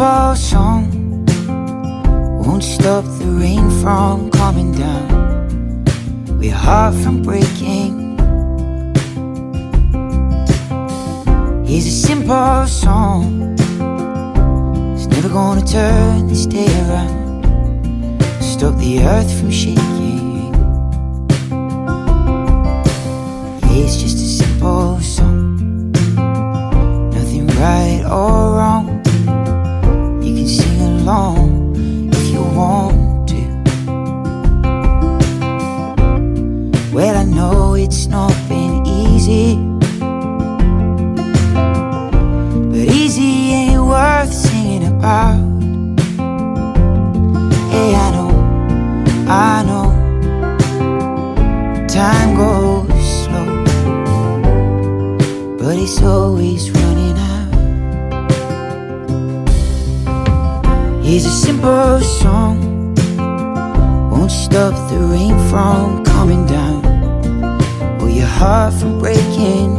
simple song won't stop the rain from coming down, or your heart from breaking. Here's a simple song, it's never gonna turn this day around, stop the earth from shaking. Yeah, it's just a simple song, nothing right or wrong. You can sing along if you want to. Well, I know it's not been easy, but easy ain't worth singing about. Hey, I know, time goes slow, but it's always running out. Here's a simple song, won't stop the rain from coming down, or your heart from breaking.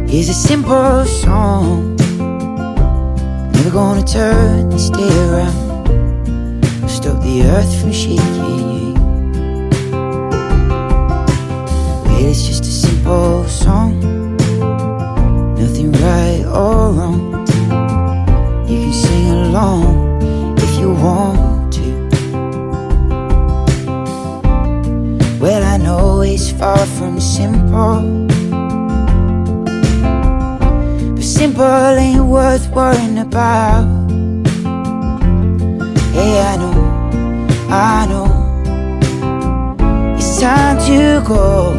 Here's a simple song, never gonna turn this day around, or stop the earth from shaking. Well, it's just a simple song, nothing right or wrong. You can sing along if you want to. Well, I know it's far from simple, but simple ain't worth worrying about. Hey, I know, it's time to go.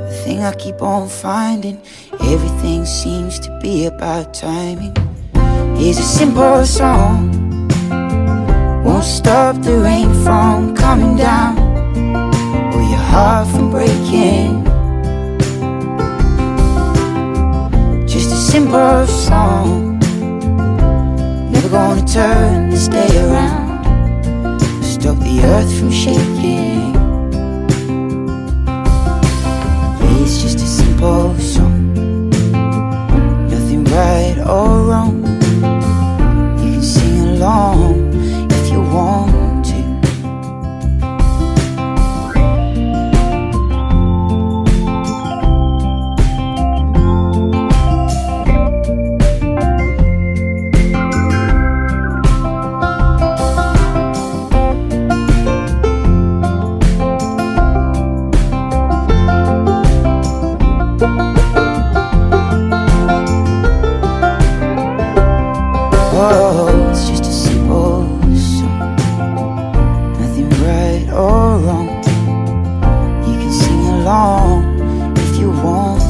The thing I keep on finding, everything seems to be about timing. Here's a simple song, won't stop the rain from coming down, or your heart from breaking. Just a simple song, never gonna turn this day around, stop the earth from shaking. Yeah, it's just a simple song, right or wrong. You can sing along if you want to. Oh, it's just a simple song, nothing right or wrong. You can sing along if you want